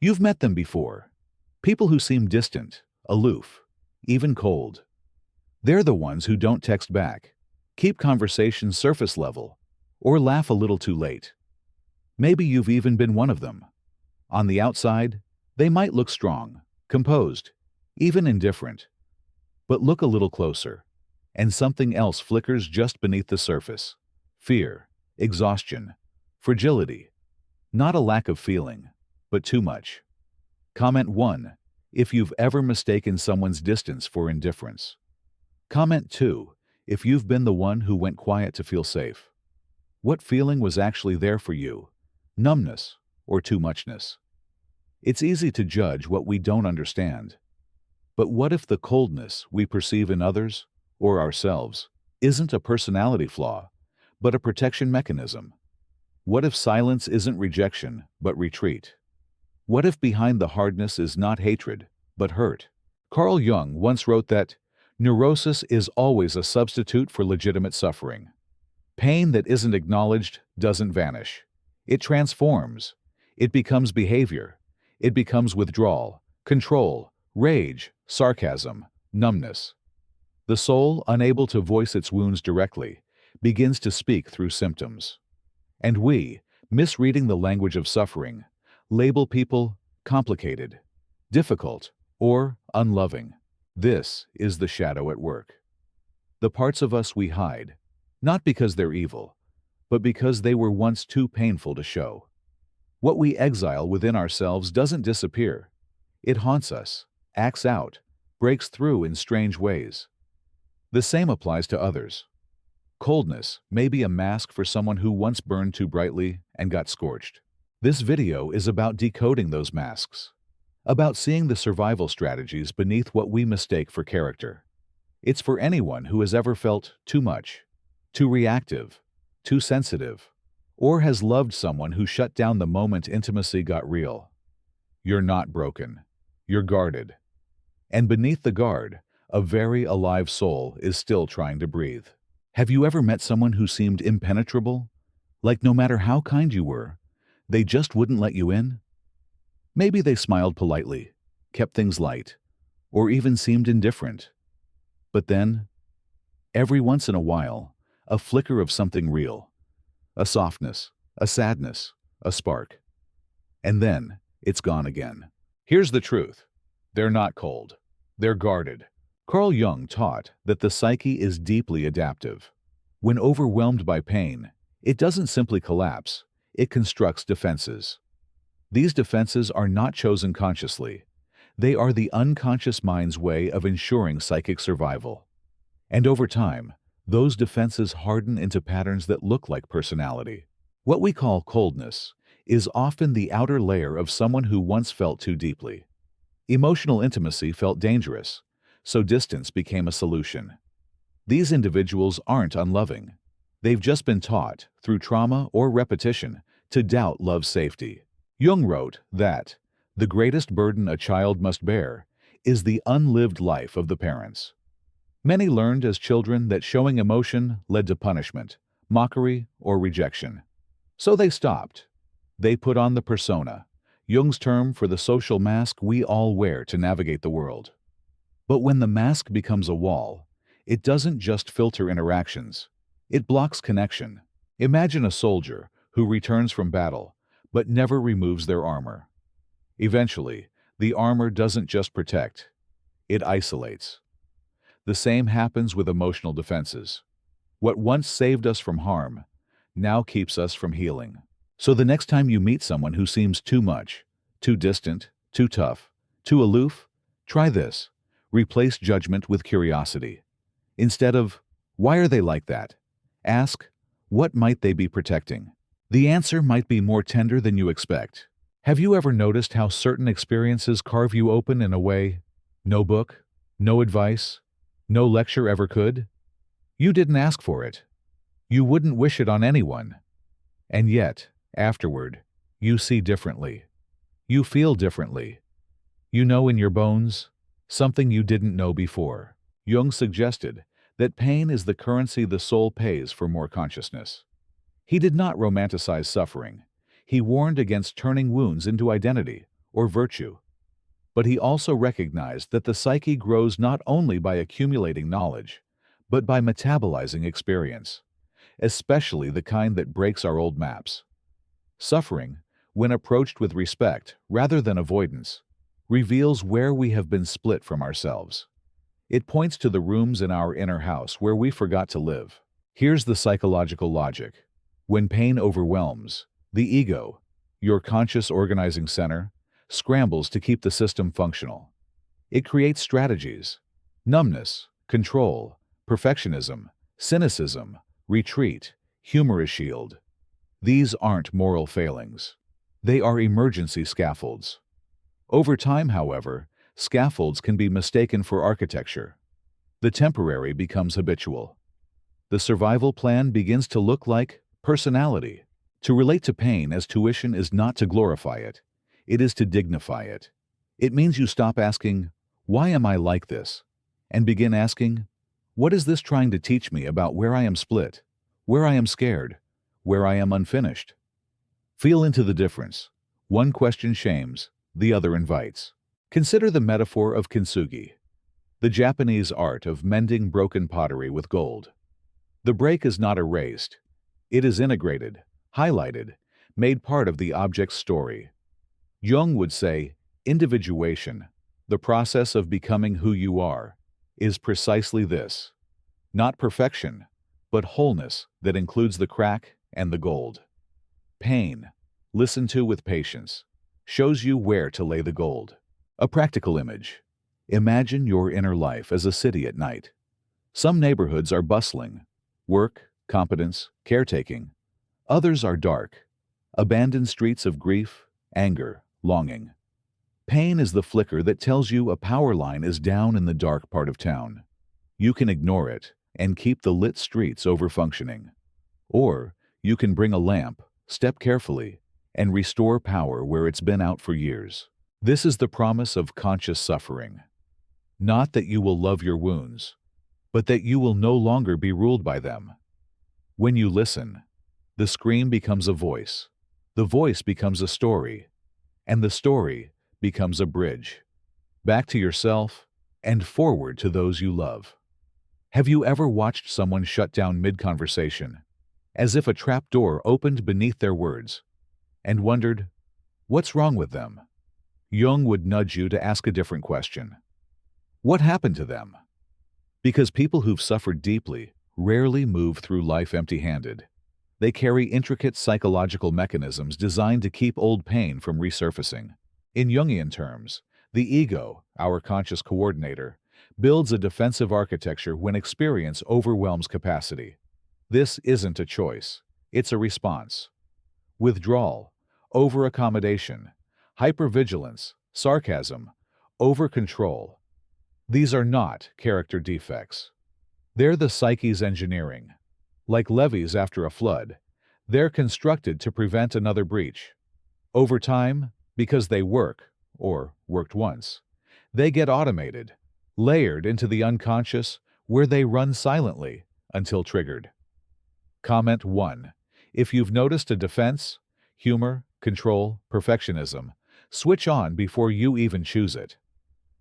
You've met them before. People who seem distant, aloof, even cold. They're the ones who don't text back, keep conversations surface level, or laugh a little too late. Maybe you've even been one of them. On the outside, they might look strong, composed, even indifferent. But look a little closer, and something else flickers just beneath the surface. Fear, exhaustion, fragility. Not a lack of feeling, but too much. Comment 1, if you've ever mistaken someone's distance for indifference. Comment 2, if you've been the one who went quiet to feel safe. What feeling was actually there for you? Numbness or too muchness? It's easy to judge what we don't understand. But what if the coldness we perceive in others, or ourselves, isn't a personality flaw, but a protection mechanism? What if silence isn't rejection, but retreat? What if behind the hardness is not hatred, but hurt? Carl Jung once wrote that neurosis is always a substitute for legitimate suffering. Pain that isn't acknowledged doesn't vanish. It transforms. It becomes behavior. It becomes withdrawal, control, rage, sarcasm, numbness. The soul, unable to voice its wounds directly, begins to speak through symptoms. And we, misreading the language of suffering, label people complicated, difficult, or unloving. This is the shadow at work. The parts of us we hide, not because they're evil, but because they were once too painful to show. What we exile within ourselves doesn't disappear. It haunts us, acts out, breaks through in strange ways. The same applies to others. Coldness may be a mask for someone who once burned too brightly and got scorched. This video is about decoding those masks, about seeing the survival strategies beneath what we mistake for character. It's for anyone who has ever felt too much, too reactive, too sensitive, or has loved someone who shut down the moment intimacy got real. You're not broken. You're guarded. And beneath the guard, a very alive soul is still trying to breathe. Have you ever met someone who seemed impenetrable? Like no matter how kind you were, they just wouldn't let you in? Maybe they smiled politely, kept things light, or even seemed indifferent. But then, every once in a while, a flicker of something real. A softness, a sadness, a spark. And then, it's gone again. Here's the truth. They're not cold. They're guarded. Carl Jung taught that the psyche is deeply adaptive. When overwhelmed by pain, it doesn't simply collapse, it constructs defenses. These defenses are not chosen consciously. They are the unconscious mind's way of ensuring psychic survival. And over time, those defenses harden into patterns that look like personality. What we call coldness is often the outer layer of someone who once felt too deeply. Emotional intimacy felt dangerous, so distance became a solution. These individuals aren't unloving. They've just been taught, through trauma or repetition, to doubt love's safety. Jung wrote that the greatest burden a child must bear is the unlived life of the parents. Many learned as children that showing emotion led to punishment, mockery, or rejection. So they stopped. They put on the persona, Jung's term for the social mask we all wear to navigate the world. But when the mask becomes a wall, it doesn't just filter interactions. It blocks connection. Imagine a soldier who returns from battle, but never removes their armor. Eventually, the armor doesn't just protect, it isolates. The same happens with emotional defenses. What once saved us from harm now keeps us from healing. So the next time you meet someone who seems too much, too distant, too tough, too aloof, try this. Replace judgment with curiosity. Instead of, why are they like that? Ask, what might they be protecting? The answer might be more tender than you expect. Have you ever noticed how certain experiences carve you open in a way no book, no advice, no lecture ever could? You didn't ask for it. You wouldn't wish it on anyone. And yet, afterward, you see differently. You feel differently. You know in your bones, something you didn't know before. Jung suggested that pain is the currency the soul pays for more consciousness. He did not romanticize suffering. He warned against turning wounds into identity or virtue. But he also recognized that the psyche grows not only by accumulating knowledge, but by metabolizing experience, especially the kind that breaks our old maps. Suffering, when approached with respect rather than avoidance, reveals where we have been split from ourselves. It points to the rooms in our inner house where we forgot to live. Here's the psychological logic. When pain overwhelms, the ego, your conscious organizing center, scrambles to keep the system functional. It creates strategies: numbness, control, perfectionism, cynicism, retreat, humorous shield. These aren't moral failings. They are emergency scaffolds. Over time, however, scaffolds can be mistaken for architecture. The temporary becomes habitual. The survival plan begins to look like personality. To relate to pain as tuition is not to glorify it. It is to dignify it. It means you stop asking, "Why am I like this?" and begin asking, "What is this trying to teach me about where I am split, where I am scared, where I am unfinished?" Feel into the difference. One question shames, the other invites. Consider the metaphor of kintsugi, the Japanese art of mending broken pottery with gold. The break is not erased. It is integrated, highlighted, made part of the object's story. Jung would say, individuation, the process of becoming who you are, is precisely this. Not perfection, but wholeness that includes the crack and the gold. Pain, listened to with patience, shows you where to lay the gold. A practical image. Imagine your inner life as a city at night. Some neighborhoods are bustling, work, competence, caretaking. Others are dark, abandoned streets of grief, anger, longing. Pain is the flicker that tells you a power line is down in the dark part of town. You can ignore it and keep the lit streets overfunctioning. Or you can bring a lamp, step carefully, and restore power where it's been out for years. This is the promise of conscious suffering. Not that you will love your wounds, but that you will no longer be ruled by them. When you listen, the scream becomes a voice, the voice becomes a story, and the story becomes a bridge. Back to yourself and forward to those you love. Have you ever watched someone shut down mid-conversation, as if a trap door opened beneath their words, and wondered, what's wrong with them? Jung would nudge you to ask a different question. What happened to them? Because people who've suffered deeply rarely move through life empty-handed. They carry intricate psychological mechanisms designed to keep old pain from resurfacing. In Jungian terms, the ego, our conscious coordinator, builds a defensive architecture when experience overwhelms capacity. This isn't a choice, it's a response. Withdrawal, over-accommodation, hypervigilance, sarcasm, over-control. These are not character defects. They're the psyche's engineering. Like levees after a flood, they're constructed to prevent another breach. Over time, because they work, or worked once, they get automated, layered into the unconscious where they run silently until triggered. Comment 1. If you've noticed a defense, humor, control, perfectionism, switch on before you even choose it.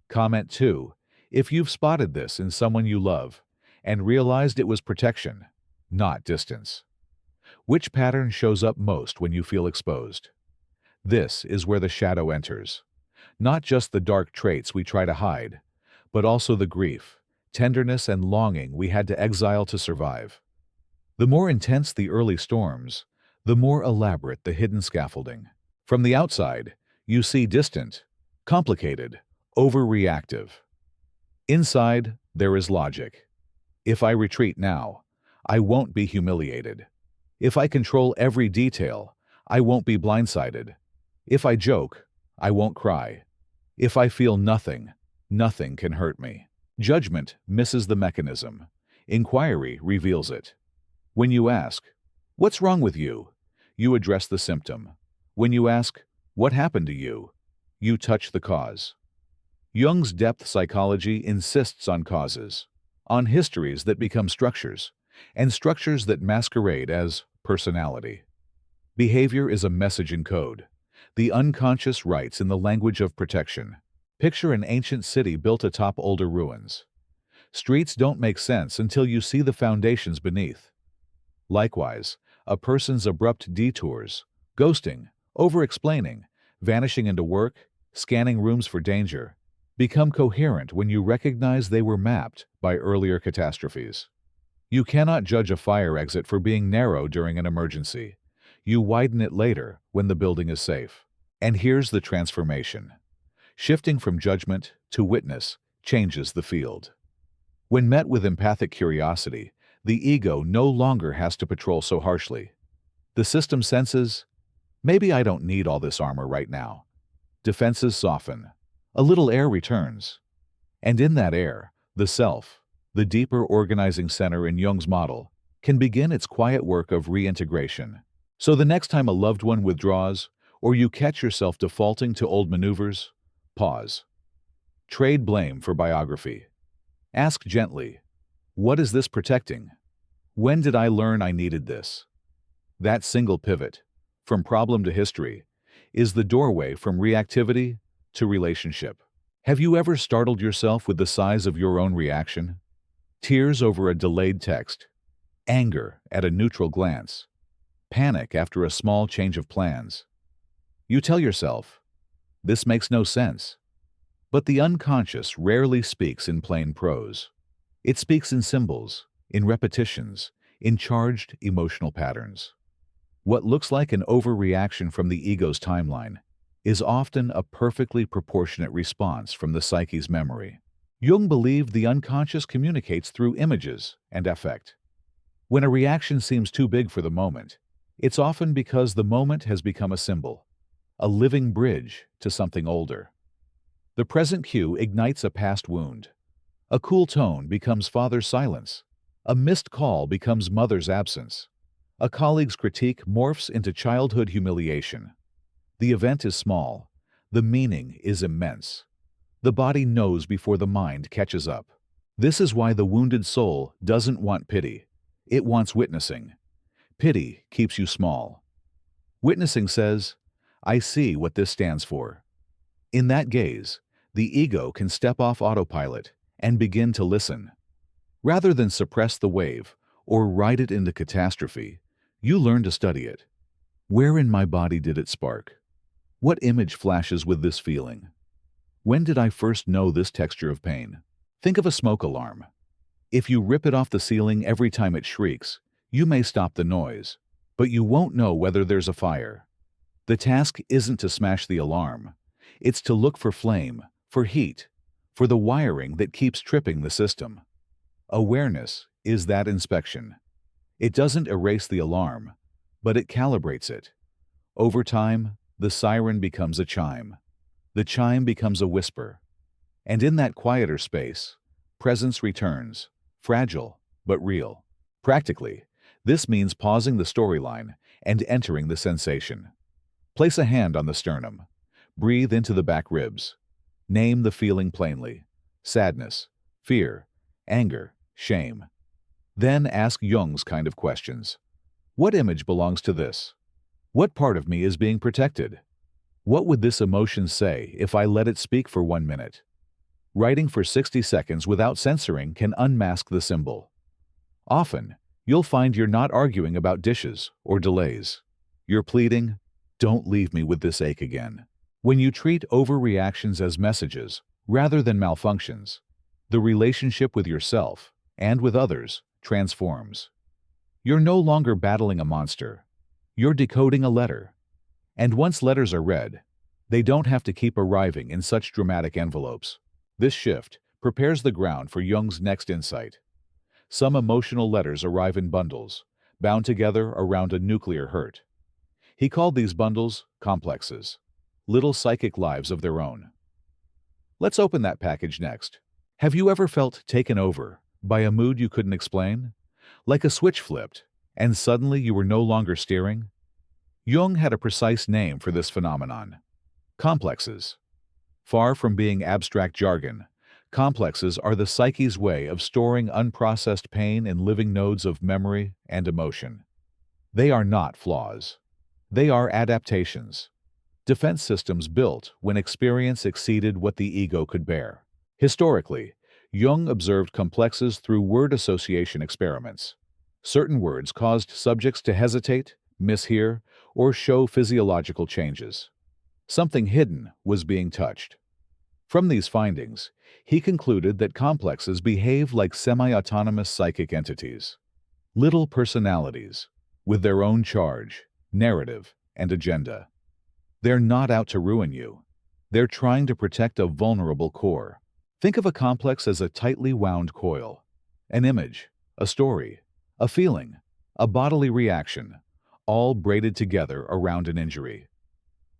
Comment 2. If you've spotted this in someone you love and realized it was protection, not distance. Which pattern shows up most when you feel exposed? This is where the shadow enters. Not just the dark traits we try to hide, but also the grief, tenderness, and longing we had to exile to survive. The more intense the early storms, the more elaborate the hidden scaffolding. From the outside, you see distant, complicated, overreactive. Inside, there is logic. If I retreat now, I won't be humiliated. If I control every detail, I won't be blindsided. If I joke, I won't cry. If I feel nothing, nothing can hurt me. Judgment misses the mechanism. Inquiry reveals it. When you ask, "What's wrong with you?" you address the symptom. When you ask, "What happened to you?" you touch the cause. Jung's depth psychology insists on causes, on histories that become structures, and structures that masquerade as personality. Behavior is a message in code. The unconscious writes in the language of protection. Picture an ancient city built atop older ruins. Streets don't make sense until you see the foundations beneath. Likewise, a person's abrupt detours, ghosting, over-explaining, vanishing into work, scanning rooms for danger, become coherent when you recognize they were mapped by earlier catastrophes. You cannot judge a fire exit for being narrow during an emergency. You widen it later when the building is safe. And here's the transformation. Shifting from judgment to witness changes the field. When met with empathic curiosity, the ego no longer has to patrol so harshly. The system senses, maybe I don't need all this armor right now. Defenses soften. A little air returns. And in that air, the self, the deeper organizing center in Jung's model, can begin its quiet work of reintegration. So the next time a loved one withdraws, or you catch yourself defaulting to old maneuvers, pause. Trade blame for biography. Ask gently, what is this protecting? When did I learn I needed this? That single pivot, from problem to history, is the doorway from reactivity to relationship. Have you ever startled yourself with the size of your own reaction? Tears over a delayed text, anger at a neutral glance, panic after a small change of plans. You tell yourself, this makes no sense. But the unconscious rarely speaks in plain prose. It speaks in symbols, in repetitions, in charged emotional patterns. What looks like an overreaction from the ego's timeline is often a perfectly proportionate response from the psyche's memory. Jung believed the unconscious communicates through images and affect. When a reaction seems too big for the moment, it's often because the moment has become a symbol, a living bridge to something older. The present cue ignites a past wound. A cool tone becomes father's silence. A missed call becomes mother's absence. A colleague's critique morphs into childhood humiliation. The event is small. The meaning is immense. The body knows before the mind catches up. This is why the wounded soul doesn't want pity. It wants witnessing. Pity keeps you small. Witnessing says, I see what this stands for. In that gaze, the ego can step off autopilot and begin to listen. Rather than suppress the wave or ride it into catastrophe, you learn to study it. Where in my body did it spark? What image flashes with this feeling? When did I first know this texture of pain? Think of a smoke alarm. If you rip it off the ceiling every time it shrieks, you may stop the noise, but you won't know whether there's a fire. The task isn't to smash the alarm. It's to look for flame, for heat, for the wiring that keeps tripping the system. Awareness is that inspection. It doesn't erase the alarm, but it calibrates it. Over time, the siren becomes a chime. The chime becomes a whisper. And in that quieter space, presence returns, fragile but real. Practically, this means pausing the storyline and entering the sensation. Place a hand on the sternum. Breathe into the back ribs. Name the feeling plainly. Sadness, fear, anger, shame. Then ask Jung's kind of questions. What image belongs to this? What part of me is being protected? What would this emotion say if I let it speak for 1 minute? Writing for 60 seconds without censoring can unmask the symbol. Often, you'll find you're not arguing about dishes or delays. You're pleading, don't leave me with this ache again. When you treat overreactions as messages rather than malfunctions, the relationship with yourself and with others transforms. You're no longer battling a monster. You're decoding a letter. And once letters are read, they don't have to keep arriving in such dramatic envelopes. This shift prepares the ground for Jung's next insight. Some emotional letters arrive in bundles, bound together around a nuclear hurt. He called these bundles complexes, little psychic lives of their own. Let's open that package next. Have you ever felt taken over by a mood you couldn't explain? Like a switch flipped, and suddenly you were no longer steering? Jung had a precise name for this phenomenon: complexes. Far from being abstract jargon, complexes are the psyche's way of storing unprocessed pain in living nodes of memory and emotion. They are not flaws. They are adaptations. defense systems built when experience exceeded what the ego could bear. Historically, Jung observed complexes through word association experiments. Certain words caused subjects to hesitate, mishear, or show physiological changes. Something hidden was being touched. From these findings, he concluded that complexes behave like semi-autonomous psychic entities, little personalities, with their own charge, narrative, and agenda. They're not out to ruin you. They're trying to protect a vulnerable core. Think of a complex as a tightly wound coil. An image, a story, a feeling, a bodily reaction, all braided together around an injury.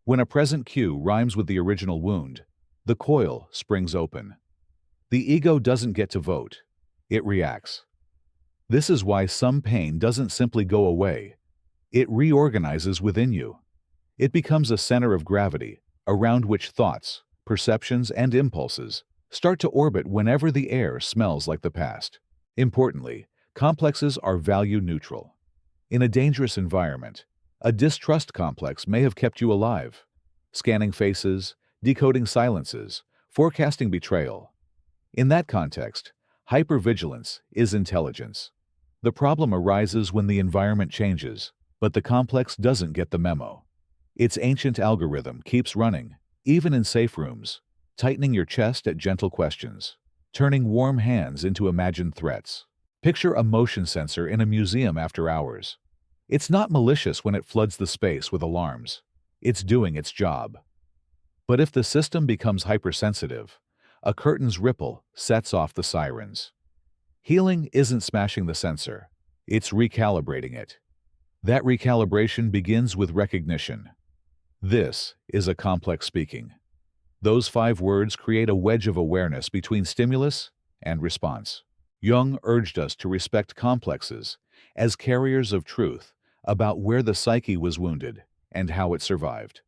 When a present cue rhymes with the original wound, the coil springs open. The ego doesn't get to vote. It reacts. This is why some pain doesn't simply go away. It reorganizes within you. It becomes a center of gravity around which thoughts, perceptions, and impulses start to orbit whenever the air smells like the past. Importantly, complexes are value neutral. In a dangerous environment, a distrust complex may have kept you alive, scanning faces, decoding silences, forecasting betrayal. In that context, hypervigilance is intelligence. The problem arises when the environment changes, but the complex doesn't get the memo. Its ancient algorithm keeps running, even in safe rooms, tightening your chest at gentle questions, turning warm hands into imagined threats. Picture a motion sensor in a museum after hours. It's not malicious when it floods the space with alarms. It's doing its job. But if the system becomes hypersensitive, a curtain's ripple sets off the sirens. Healing isn't smashing the sensor. It's recalibrating it. That recalibration begins with recognition. This is a complex speaking. Those 5 words create a wedge of awareness between stimulus and response. Jung urged us to respect complexes as carriers of truth about where the psyche was wounded and how it survived.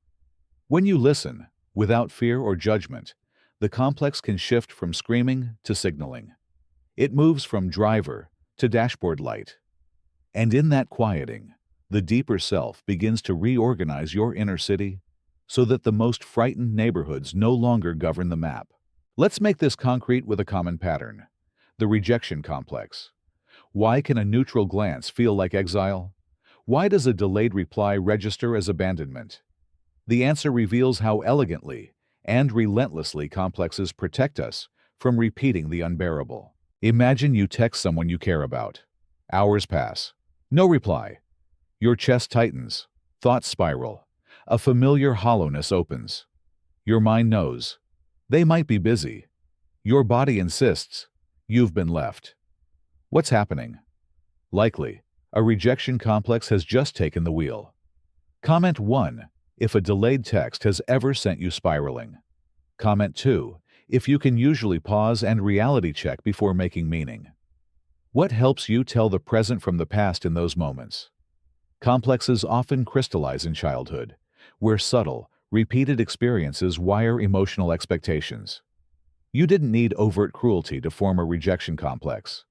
When you listen, without fear or judgment, the complex can shift from screaming to signaling. It moves from driver to dashboard light. And in that quieting, the deeper self begins to reorganize your inner city so that the most frightened neighborhoods no longer govern the map. Let's make this concrete with a common pattern: the rejection complex. Why can a neutral glance feel like exile? Why does a delayed reply register as abandonment? The answer reveals how elegantly and relentlessly complexes protect us from repeating the unbearable. Imagine you text someone you care about. Hours pass. No reply. Your chest tightens. Thoughts spiral. A familiar hollowness opens. Your mind knows. They might be busy. Your body insists. You've been left. What's happening? Likely, a rejection complex has just taken the wheel. Comment 1 if a delayed text has ever sent you spiraling. Comment 2 if you can usually pause and reality check before making meaning. What helps you tell the present from the past in those moments? Complexes often crystallize in childhood, where subtle, repeated experiences wire emotional expectations. You didn't need overt cruelty to form a rejection complex.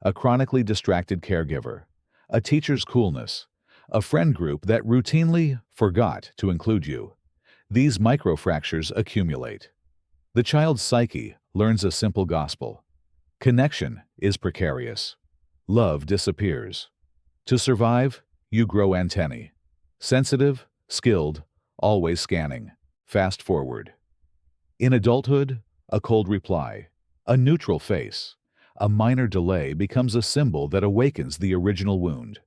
A chronically distracted caregiver, a teacher's coolness, a friend group that routinely forgot to include you. These microfractures accumulate. The child's psyche learns a simple gospel. Connection is precarious. Love disappears. To survive, you grow antennae. Sensitive, skilled, always scanning. Fast forward. In adulthood, a cold reply, a neutral face, a minor delay becomes a symbol that awakens the original wound.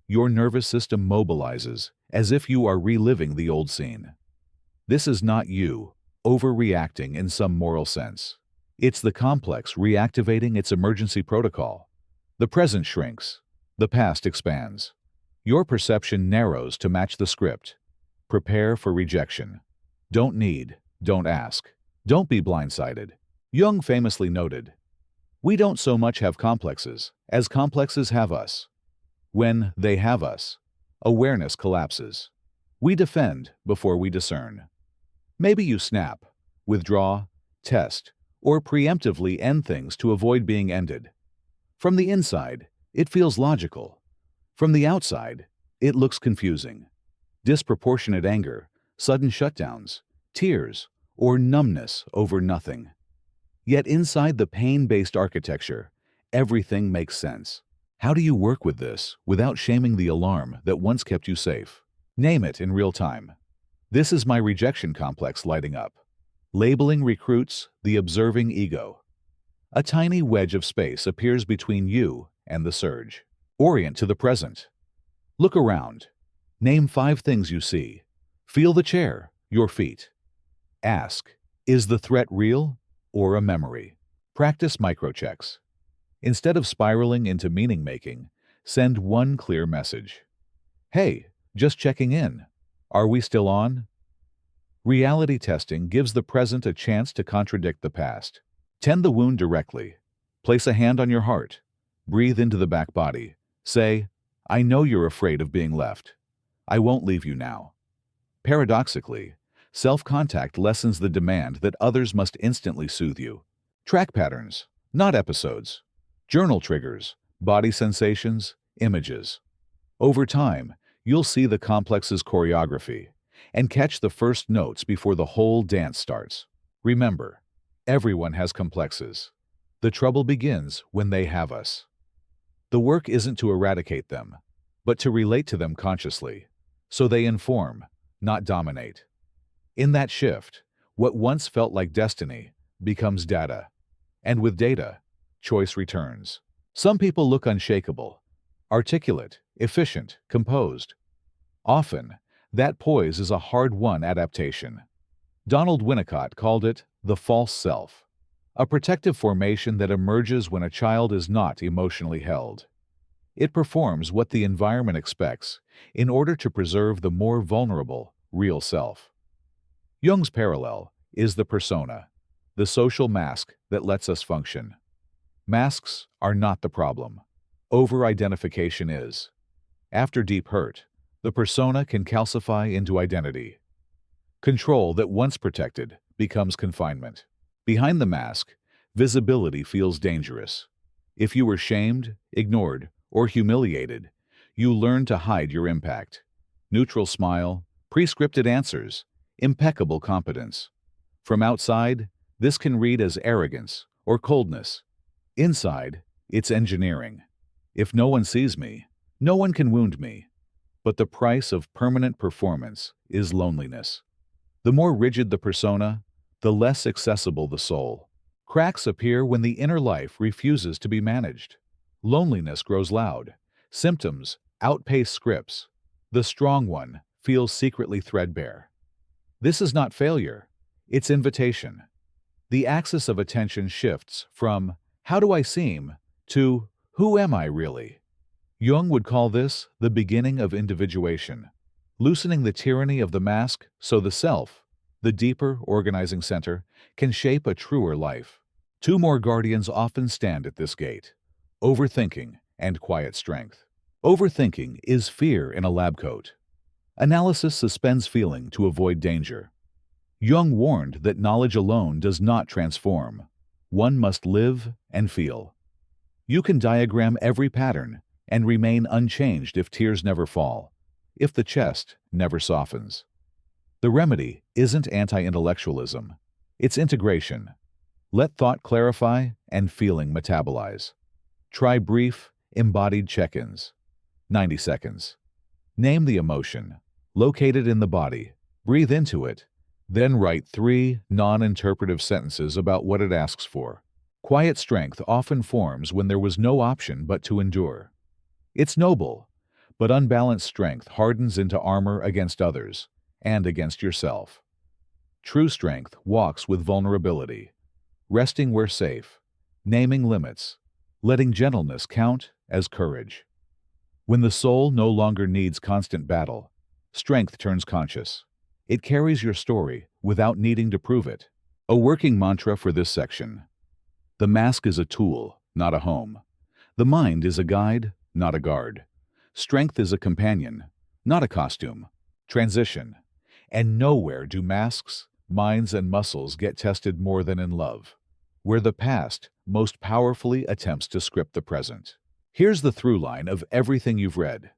Your nervous system mobilizes as if you are reliving the old scene. This is not you overreacting in some moral sense. It's the complex reactivating its emergency protocol. The present shrinks. The past expands. Your perception narrows to match the script. Prepare for rejection. Don't need, don't ask. Don't be blindsided. Jung famously noted, "We don't so much have complexes as complexes have us." When they have us, awareness collapses. We defend before we discern. Maybe you snap, withdraw, test, or preemptively end things to avoid being ended. From the inside, it feels logical. From the outside, it looks confusing. Disproportionate anger, sudden shutdowns, tears, or numbness over nothing. Yet inside the pain-based architecture, everything makes sense. How do you work with this without shaming the alarm that once kept you safe? Name it in real time. This is my rejection complex lighting up. Labeling recruits the observing ego. A tiny wedge of space appears between you and the surge. Orient to the present. Look around. Name 5 things you see. Feel the chair, your feet. Ask, is the threat real or a memory? Practice microchecks. Instead of spiraling into meaning-making, send one clear message. Hey, just checking in. Are we still on? Reality testing gives the present a chance to contradict the past. Tend the wound directly. Place a hand on your heart. Breathe into the back body. Say, I know you're afraid of being left. I won't leave you now. Paradoxically, self-contact lessens the demand that others must instantly soothe you. Track patterns, not episodes. Journal triggers, body sensations, images. Over time, you'll see the complex's choreography and catch the first notes before the whole dance starts. Remember, everyone has complexes. The trouble begins when they have us. The work isn't to eradicate them, but to relate to them consciously, so they inform, not dominate. In that shift, what once felt like destiny becomes data. And with data, choice returns. Some people look unshakable, articulate, efficient, composed. Often, that poise is a hard-won adaptation. Donald Winnicott called it the false self, a protective formation that emerges when a child is not emotionally held. It performs what the environment expects in order to preserve the more vulnerable, real self. Jung's parallel is the persona, the social mask that lets us function. Masks are not the problem. Over-identification is. After deep hurt, the persona can calcify into identity. Control that once protected becomes confinement. Behind the mask, visibility feels dangerous. If you were shamed, ignored, or humiliated, you learn to hide your impact. Neutral smile, pre-scripted answers, impeccable competence. From outside, this can read as arrogance or coldness. Inside, it's engineering. If no one sees me, no one can wound me. But the price of permanent performance is loneliness. The more rigid the persona, the less accessible the soul. Cracks appear when the inner life refuses to be managed. Loneliness grows loud. Symptoms outpace scripts. The strong one feels secretly threadbare. This is not failure. It's invitation. The axis of attention shifts from, how do I seem, to, who am I really? Jung would call this the beginning of individuation, loosening the tyranny of the mask so the self, the deeper organizing center, can shape a truer life. 2 more guardians often stand at this gate: overthinking and quiet strength. Overthinking is fear in a lab coat. Analysis suspends feeling to avoid danger. Jung warned that knowledge alone does not transform. One must live and feel. You can diagram every pattern and remain unchanged if tears never fall, if the chest never softens. The remedy isn't anti-intellectualism. It's integration. Let thought clarify and feeling metabolize. Try brief, embodied check-ins. 90 seconds. Name the emotion. Locate it in the body. Breathe into it. Then write 3 non-interpretive sentences about what it asks for. Quiet strength often forms when there was no option but to endure. It's noble, but unbalanced strength hardens into armor against others and against yourself. True strength walks with vulnerability, resting where safe, naming limits, letting gentleness count as courage. When the soul no longer needs constant battle, strength turns conscious. It carries your story without needing to prove it. A working mantra for this section: the mask is a tool, not a home. The mind is a guide, not a guard. Strength is a companion, not a costume. Transition. And nowhere do masks, minds, and muscles get tested more than in love, where the past most powerfully attempts to script the present. Here's the through line of everything you've read.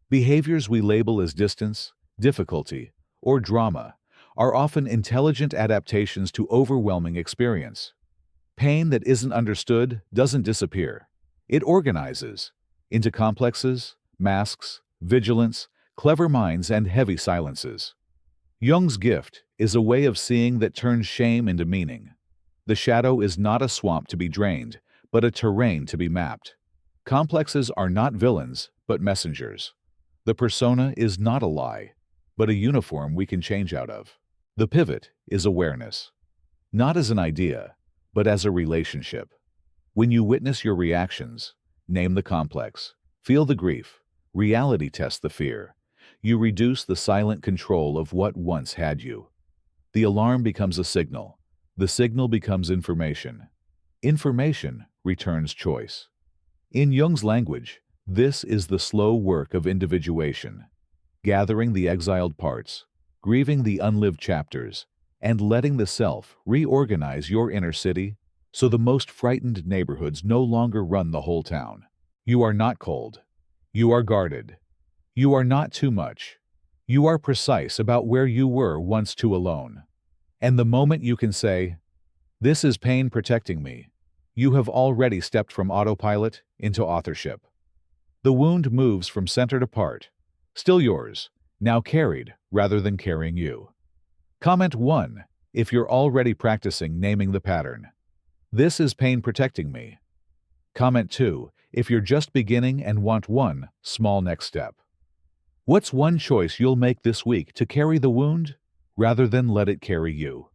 Behaviors we label as distance, difficulty, or drama, are often intelligent adaptations to overwhelming experience. Pain that isn't understood doesn't disappear. It organizes into complexes, masks, vigilance, clever minds, and heavy silences. Jung's gift is a way of seeing that turns shame into meaning. The shadow is not a swamp to be drained, but a terrain to be mapped. Complexes are not villains, but messengers. The persona is not a lie, but a uniform we can change out of. The pivot is awareness, not as an idea, but as a relationship. When you witness your reactions, name the complex, feel the grief, reality test the fear. You reduce the silent control of what once had you. The alarm becomes a signal. The signal becomes information. Information returns choice. In Jung's language, this is the slow work of individuation, gathering the exiled parts, grieving the unlived chapters, and letting the self reorganize your inner city so the most frightened neighborhoods no longer run the whole town. You are not cold. You are guarded. You are not too much. You are precise about where you were once too alone. And the moment you can say, "This is pain protecting me," you have already stepped from autopilot into authorship. The wound moves from center to part, still yours, now carried rather than carrying you. Comment 1 if you're already practicing naming the pattern. This is pain protecting me. Comment 2 if you're just beginning and want one small next step. What's one choice you'll make this week to carry the wound rather than let it carry you?